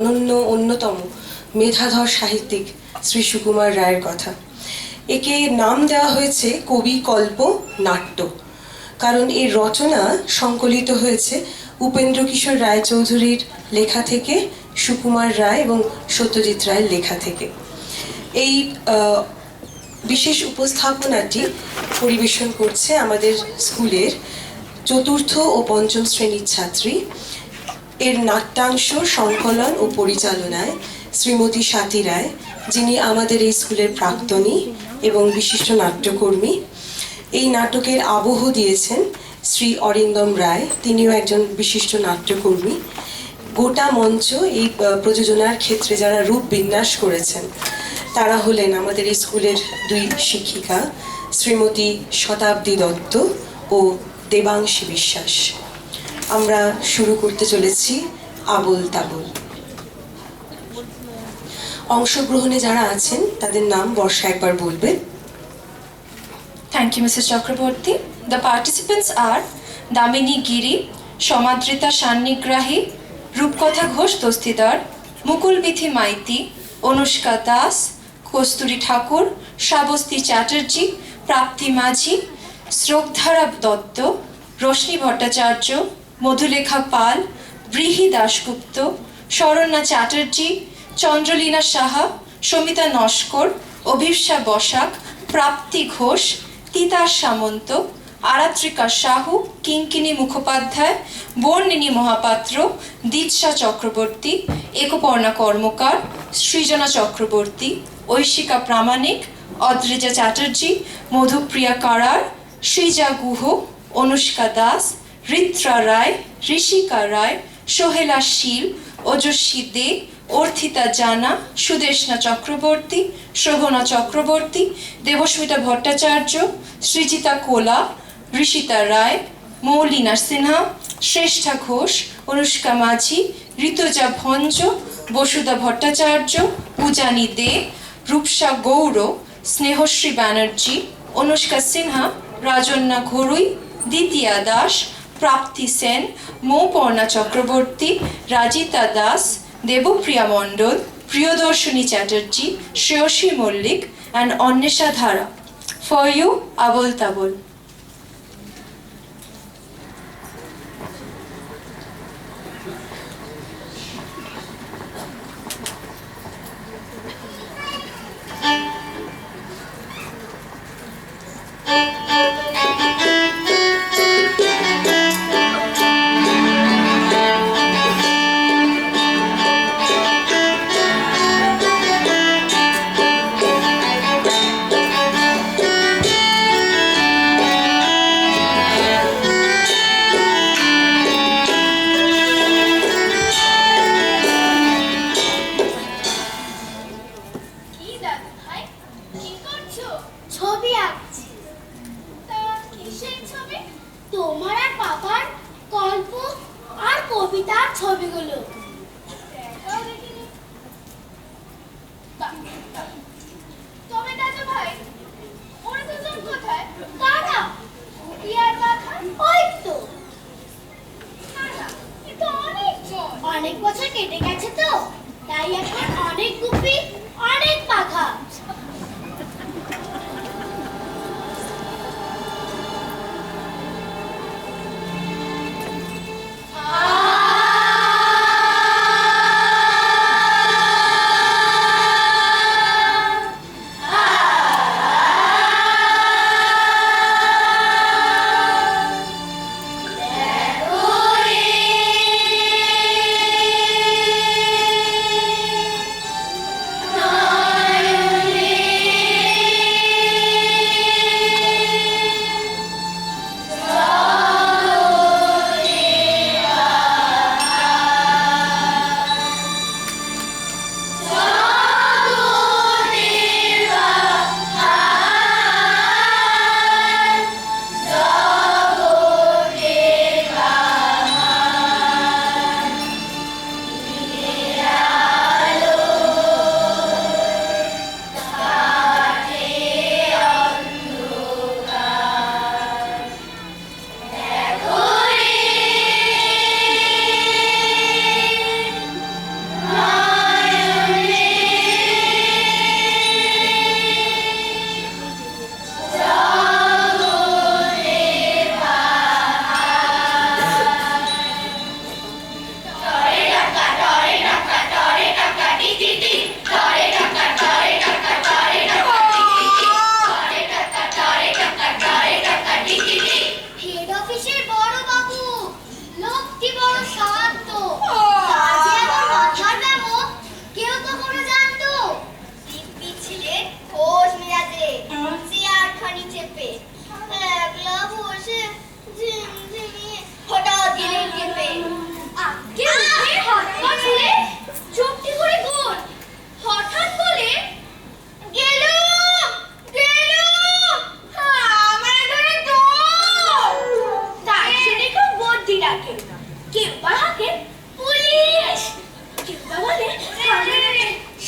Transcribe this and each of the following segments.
অন্যতম মেধাধর সাহিত্যিক শ্রী সুকুমার রায়ের কথা। একে নাম দেওয়া হয়েছে কবি কল্প নাট্য, কারণ এর রচনা সংকলিত হয়েছে উপেন্দ্র কিশোর রায়চৌধুরীর লেখা থেকে, সুকুমার রায় এবং সত্যজিৎ রায়ের লেখা থেকে। এই বিশেষ উপস্থাপনাটি পরিবেশন করছে আমাদের স্কুলের চতুর্থ ও পঞ্চম শ্রেণীর ছাত্রী। এর নাট্যাংশ সংকলন ও পরিচালনায় শ্রীমতী স্বাতী রায়, যিনি আমাদের এই স্কুলের প্রাক্তনী এবং বিশিষ্ট নাট্যকর্মী। এই নাটকের আবহ দিয়েছেন শ্রী অরিন্দম রায়, তিনিও একজন বিশিষ্ট নাট্যকর্মী। গোটা মঞ্চ এই প্রযোজনার ক্ষেত্রে যারা রূপ বিন্যাস করেছেন তারা হলেন আমাদের এই স্কুলের দুই শিক্ষিকা, শ্রীমতী শতাব্দী দত্ত ও দেবাংশী বিশ্বাস। আমরা শুরু করতে চলেছি আবোল তাবোল। অংশগ্রহণে যারা আছেন তাদের নাম বর্ষা একবার বলবে। Thank you, Mrs. Chakraborty. The participants are Damini Giri, Shomadrita Shannigrahi, Rupkotha Ghosh Dostidar, Mukul Bithi Maiti, Anushka Das, Kosturi Thakur, Shabasti Chatterjee, Prapti Majhi, Srokdhara Dotto, Roshni Bhattacharya, Madhulekha Pal, Brihi Dasgupta, Sharanya Chatterjee, Chandralina Saha, Shomita Noshkor, Obhishya Boshak, প্রাপ্তি ঘোষ, তিতাস সামন্ত, আরাত্রিকা সাহু, কিঙ্কিনী মুখোপাধ্যায়, বর্ণিনী মহাপাত্র, দীৎসা চক্রবর্তী, একপর্ণা কর্মকার, সৃজনা চক্রবর্তী, ঐশিকা প্রামাণিক, অদ্রিজা চ্যাটার্জি, মধুপ্রিয়া কারার, সৃজা গুহ, অনুষ্কা দাস, ঋত্রা রায়, ঋষিকা রায়, সোহেলা শীল, ওজস্বী দে, অর্থিতা জানা, সুদেশনা চক্রবর্তী, শোভনা চক্রবর্তী, দেবস্মিতা ভট্টাচার্য, সৃজিতা কোলা, ঋষিতা রায়, মৌলিনা সিনহা, শ্রেষ্ঠা ঘোষ, অনুষ্কা মাঝি, ঋতুজা ভঞ্জ, বসুধা ভট্টাচার্য, পূজানী দে, রূপসা গৌর, স্নেহশ্রী ব্যানার্জি, অনুষ্কা সিনহা, রাজন্না ঘরুই, দ্বিতীয়া দাস, প্রাপ্তি সেন, মৌপর্ণা চক্রবর্তী, রাজিতা দাস, দেবপ্রিয়া মণ্ডল, Priyadarshini Chatterjee, Shreyasi Mallick and Anwesha ধারা. For you, Abol Tabol.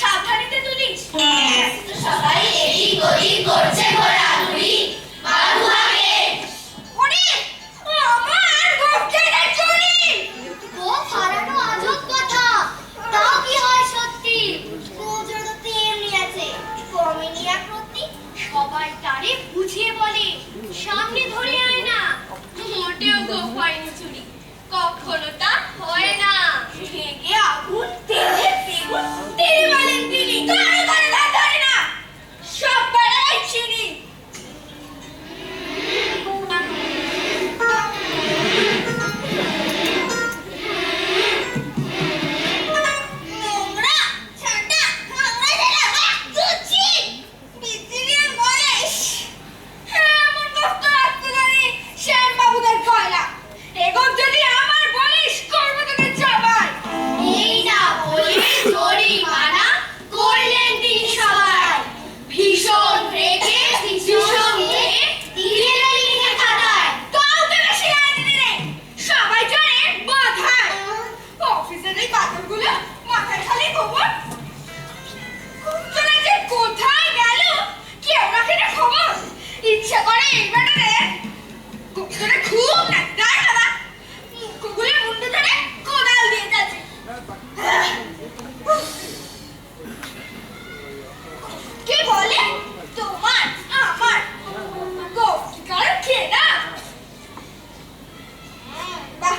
সাবধানেতে তুলিস। সবাই এদিক ওদিক করছে ঘোরাঘুরি। বাবু আগে। ওরে, আমার গোফটাটা চুরি। গোফ হারানো আজব কথা। তাও কি হয় সত্যি? গোজর তো এমনি আছে। কমিনিয়া প্রতি সবাই তারে বুঝিয়ে বলে, সামনে ধরে আয় না। মোটেও গোফ হয়নি চুরি, কখনো তা হয় না। হেগে আগুন তেলে বেগুন তেলে বলেন তিনি। কারো কারো তা ধরে না, সব বেড়াই চিনি। নোংরা, ছাটা, নোংরা ছেলে, তুচ্ছি, বিচ্ছিরিয়ে বলিস। এমন কষ্ট রাখতে জানি শ্যাম বাবুদের কয়লা। এগো যদি আমার বলিস করবো তোকে জবাই। এই না বলে জরিমানা করলেন তিনি সবাই। ভীষণ রেগে, ভীষণ রেগে দিলেন লিখে খাতায়। কাউকে বেশি আইনি দিলে সবাই জানে বাধায়। অফিসের এই পাথরগুলো মাথায় খালি গোবর। কুকুরটা যে কোথায় গেল কেউ রাখে না খবর। ইচ্ছা করে এই ব্যাটারে কুকুরটা খুব না গায়ে দাদা কুকুরের মুন্ডু ধরে কোদাল দিয়ে যাচ্ছে। কে বলে তোমার আমার গোপ কি কারণ কে না? বাহ,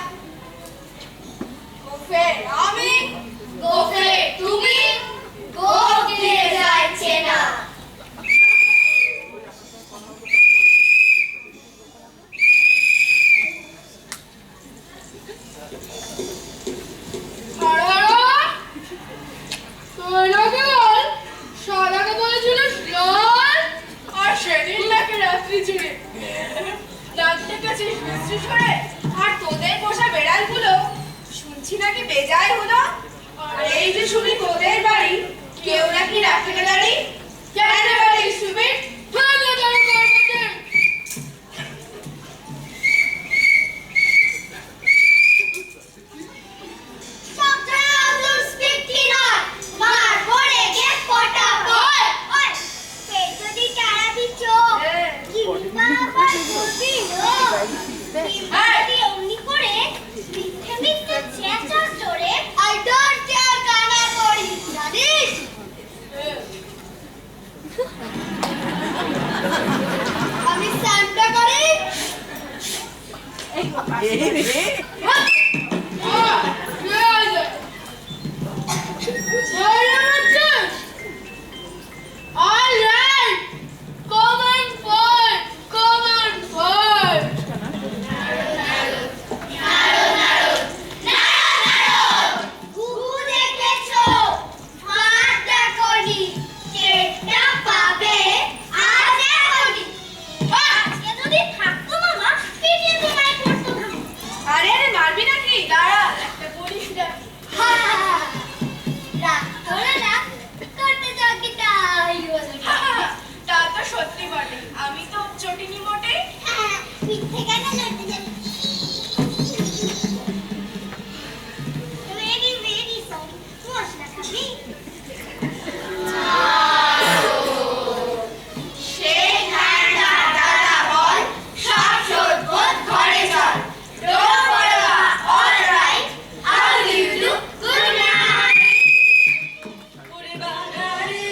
গোফে আমি, গোফে তুমি, গোফ দিয়ে যাচ্ছে না। সাদাকে বলেছিল লাল, আর সেদিন নাকি রাত্রি জুড়ে ডাকতে গেছিস মিষ্টি সরে। আর তোদের পোষা বেড়ালগুলো শুনছি নাকি বেজায় হলো। আর এই যে শুনি তোদের বাড়ি কেউ নাকি রাখতে দাঁড়ি। কেন বাড়ি সুবিট ভালো করে করবে। সবটাই আদর স্পিকটি নয়, মার পড়ে গে ফটাফট। ওই, এই যদি টাড়াবি চোখ, কিংবা আবার করবি লোক, কিংবা যদি অমনি করে মিথ্যে মিথ্যে চেঁচার জোরে I don't care কানা করি, জানিস? আমি সান্টা করি। ঘুঘু দেখেছো, মার দেখোনি, কেকটা পাবে আজ এখনই। আজকে যদি থাকতো মামা, পিটিয়ে তোমায় করতো না। আরে মারবি নাকি? দাঁড়া একটা পুলিশ ডাক। হা, রাগ করে রাগ, করতে যাও কি তাই বলো। তা তো সত্যি বটে, আমি তো চটিনি মোটেই। হ্যাঁ, মিথ্যে কেন লড়তে যাবি? Very, very sorry. মশলা খাবি? সে ঠান্ডা দাদা বল, সব শোধবোধ ঘরে চল। Don't worry, all right. How do you do? Good night. ওরে বাবা রে,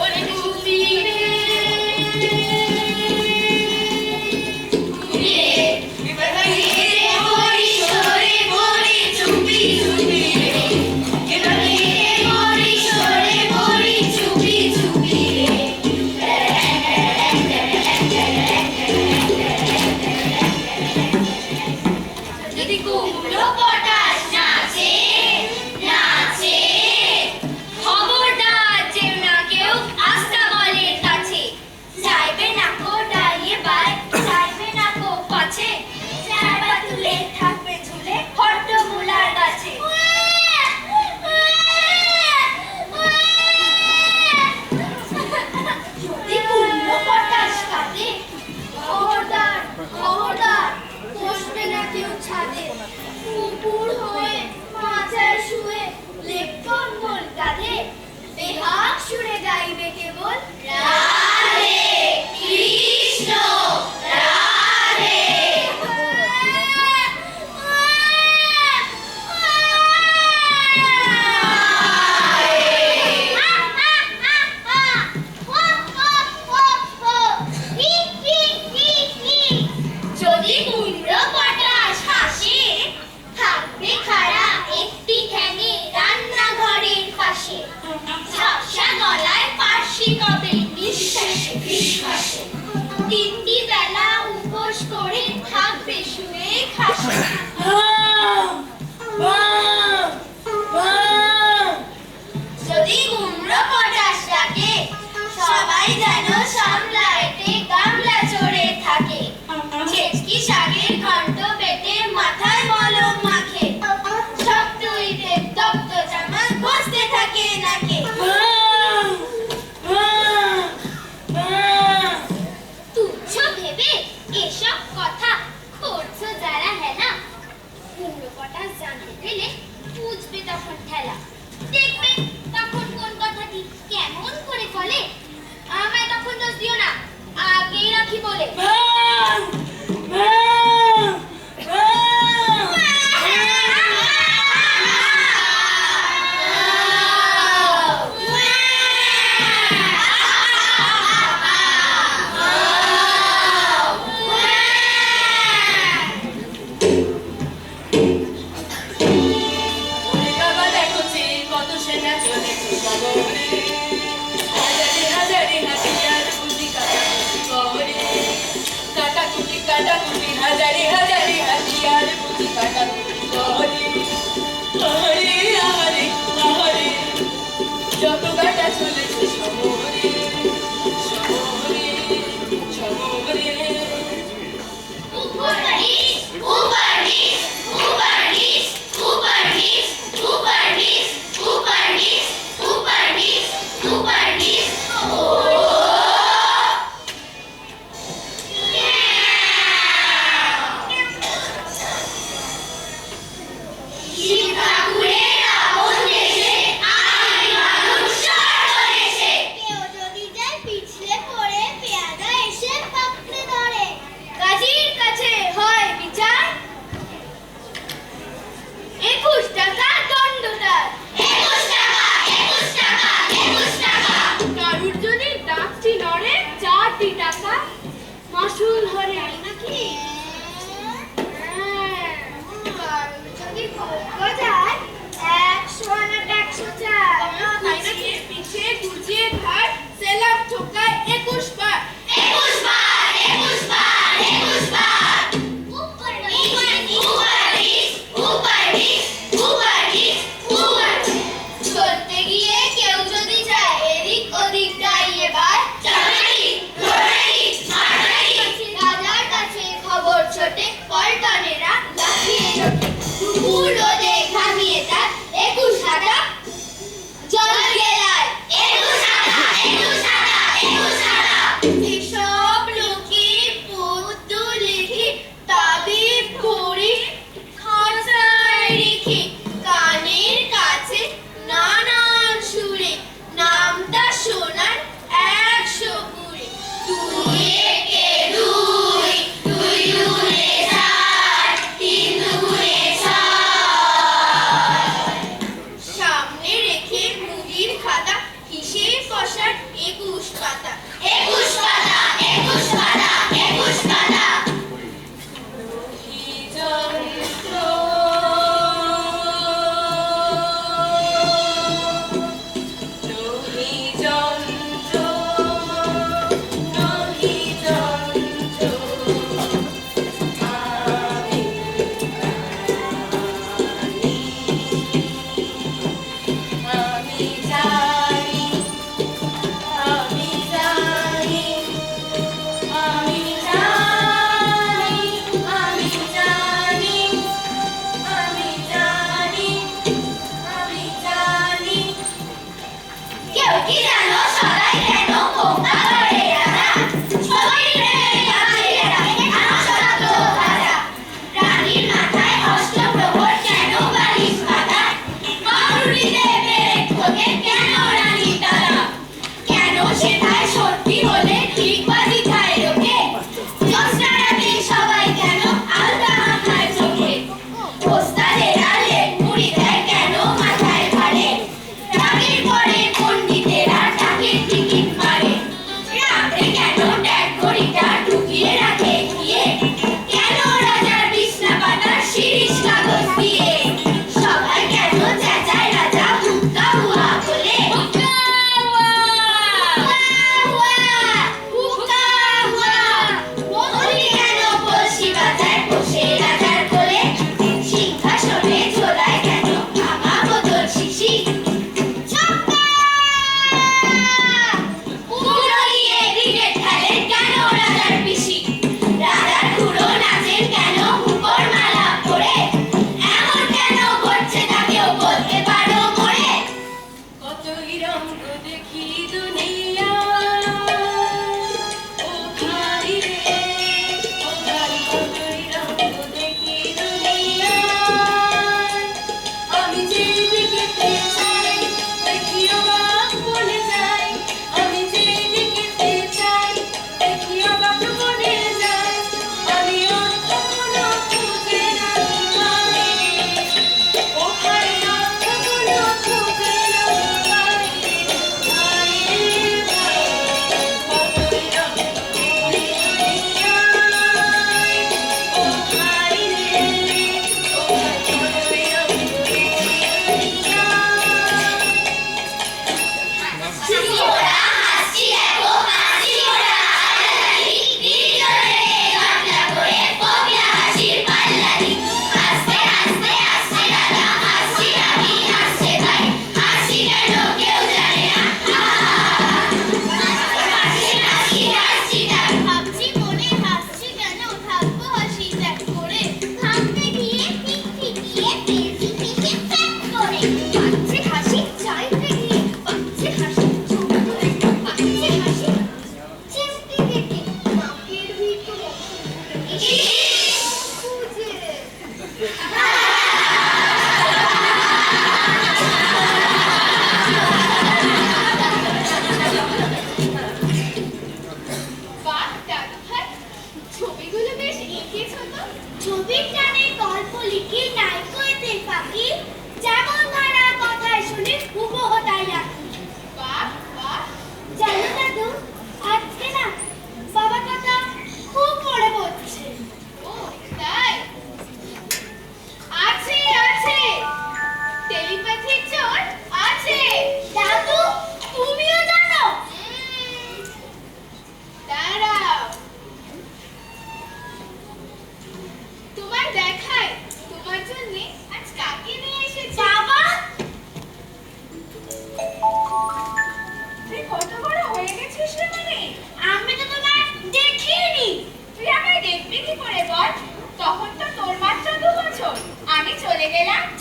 ওরে টুপি রে, টুপি রে, এবার রে বড়ি সরে বড়ি চুপি চুপি রে, এবার রে বড়ি সরে বড়ি চুপি চুপি রে। যদি কুমড়ো পটাশ নাচে নাচে, খবরদার যেও না কেউ আস্তাবলের কাছে। যাইবে না কো ডালিয়ে বাই, যাইবে না কো পাছে, যাইবা তুলে থাকবে ঝুলে হট্টমূলার গাছে। যদি কুমড়ো পটাশ কাটে, খবরদার খবরদার, বসবে না কেউ ছাদে। গেলে বুঝবে তখন ঠেলা। দেখবে তখন কোন কথাটি কেমন করে ফলে। আমায় তখন দোষ দিও না, আগেই রাখি বলে। বাবা দেখো যে কত সেনা চলেছে শহরে, হাজারে হাজারে হাতিয়ার বুঝি কাটাকুটি করে, কাটাকুটি কাটাকুটি হাজারে হাজারে হাতিয়ার বুঝি কাটাকুটি করে। আহারে আহারে আহারে, যত কাটা চলেছে শহরে শহরে শহরে। কেউ যদি যায় পিছলে পড়ে পেয়াদা এসে পাকড়ে ধরে। কাজীর কাছে হয় বিচার, 21 টাকা দণ্ডটা। কারুর যদি দাঁতটি নড়ে 4টি টাকা মাসুল হরে নাকি। কারুর যদি ভোগ যায় 100 আনা 104। তাই নাকি পিছে গুজিয়ে ধার সেলাম ঠোকায় 21 বার। চলতে গিয়ে কেউ যদি যায় এদিক ওদিক গাইয়ে বার। রাজার কাছে খবর ছোটে, পল্টনেরা লাফিয়ে ছোটে। দুপুর রোদে ঘামিয়ে তার 21 হাতা জল গেলায়। এসব লোকে পদ্য লিখি, তাবিব করি, খাঁচায় রেখে, কানের কাছে নানান সুরে, নামটা শোনার 100 গুণে। 2 একে 2, 2 দুগুণে 4, 3 দুগুণে 6।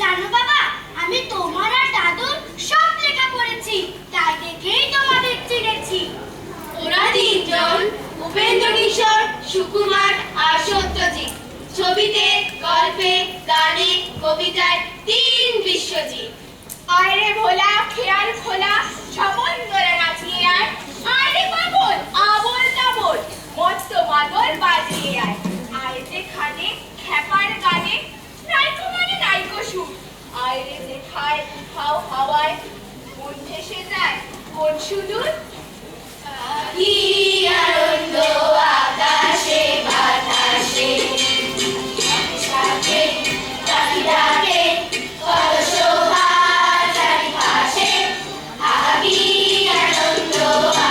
জানো বাবা, আমি তোমার আর দাদুর সব লেখা পড়েছি, তাই দেখেই তোমাদের চিনেছি। ওরা তিনজন উপেন্দ্র কিশোর, সুকুমার আর সত্যজিৎ। ছবিতে, গল্পে, গানে, কবিতায় তিন বিশ্বজিৎ। আয়রে ভোলা খেয়াল খোলা সবল করে নাচিয়ে আয়, আয়রে পাগল আবল তাবল মত্ত মাদল বাজিয়ে আয়, আয়রে খানে খ্যাপার গানে নাইকো মানে নাইকো সুর, আয়রে যে খায় খাও হাওয়ায় মন ভেসে যায় কোন সুদূর। কি আনন্দ আকাশে বাতাসে, সাথে ডাকি ডাকে কত শোভা চারিপাশে, কি আনন্দ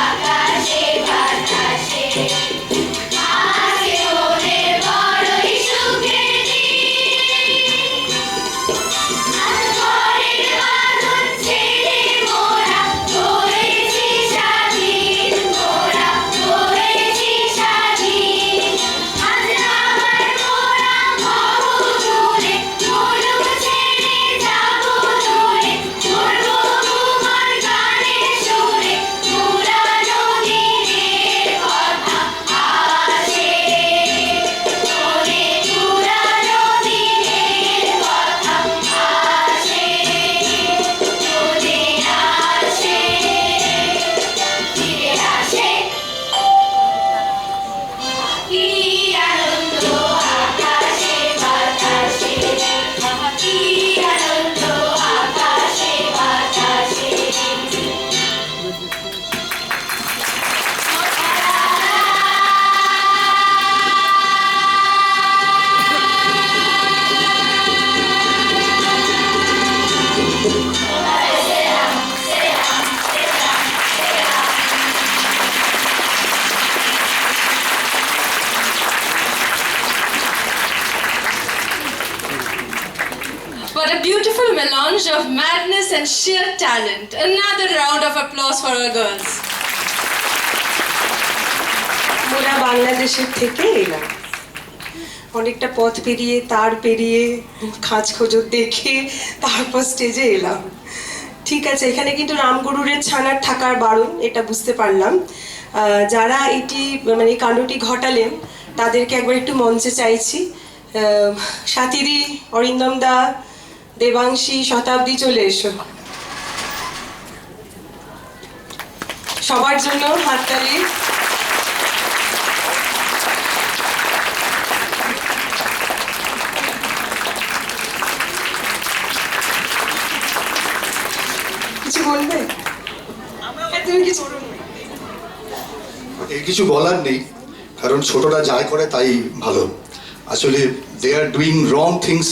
আকাশে বাতাসে, আজকে মোদের বড়ই সুখের দিন, আজ ঘরের বাঁধন ছেড়ে মোরা হয়েছি স্বাধীন, মোরা হয়েছি স্বাধীন, আজ আমার মোরা হব দূরে, মরু ছেড়ে যাব দূরে, মরবো তোমার গানের সুরে, পুরানো দিনের কথা আসে মনে, পুরানো দিনের কথা আসে মনে, আসে ফিরে আসে। কি আনন্দ আকাশে বাতাসে, কি আনন্দ আকাশে বাতাসে। What a beautiful melange of madness and sheer talent. Another round of applause for our girls. মোরা বাংলাদেশের থেকে এলাম, অনেকটা পথ পেরিয়ে তার পেরিয়ে খাঁজ খোঁজর দেখে তারপর স্টেজে এলাম। ঠিক আছে, এখানে কিন্তু রামগরুরের ছানার থাকার বারণ, এটা বুঝতে পারলাম। যারা এটি মানে এই কাণ্ডটি ঘটালেন তাদেরকে একবার একটু মঞ্চে চাইছি। সাথীদি, অরিন্দম দা, দেবাংশী, শতাব্দী, চলে এসো। সবার জন্য হাততালি। কিছু বলবে? হ্যাঁ, তুমি কিছু এর কিছু বলার নেই, কারণ ছোটরা যাই করে তাই ভালো। আসলে they are doing wrong things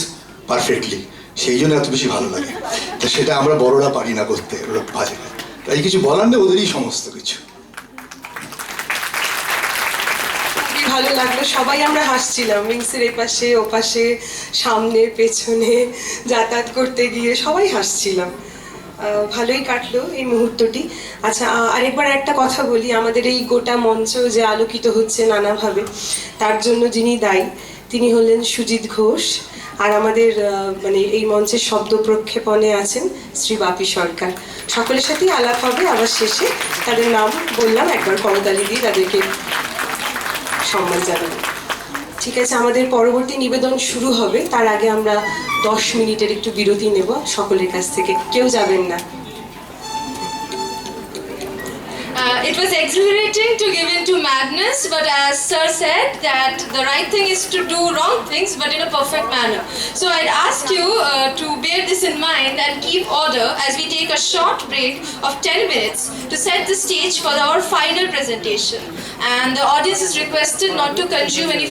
perfectly, সেই জন্য এত বেশি ভালো লাগে। তো সেটা আমরা বড়রা পারি না করতে, ওরা বাজে না। তাই কিছু বলার নেই, ওদেরই সমস্ত কিছু। খুবই ভালো লাগলো, সবাই আমরা হাসছিলাম, উইংসের এপাশে ওপাশে, সামনে পেছনে, যাতায়াত করতে গিয়ে সবাই হাসছিলাম। ভালোই কাটলো এই মুহূর্তটি। আচ্ছা, আরেকবার একটা কথা বলি, আমাদের এই গোটা মঞ্চ যে আলোকিত হচ্ছে নানাভাবে, তার জন্য যিনি দায়ী তিনি হলেন সুজিত ঘোষ, আর আমাদের মানে এই মঞ্চের শব্দ প্রক্ষেপণে আছেন শ্রী বাপি সরকার। সকলের সাথেই আলাপ হবে আবার শেষে, তাদের নাম বললাম, একবার করতালি দিয়ে তাদেরকে সম্মান জানাবো। ঠিক আছে, আমাদের পরবর্তী নিবেদন শুরু হবে, তার আগে আমরা 10 মিনিটের একটু বিরতি নেব সকলের কাছ থেকে, কেউ যাবেন না। It was exhilarating to give in to madness, but as Sir said, that the right thing is to do wrong things, but in a perfect manner. So I'd ask you to bear this in mind and keep order as we take a short break of 10 minutes to set the stage for our final presentation. And the audience is requested not to consume any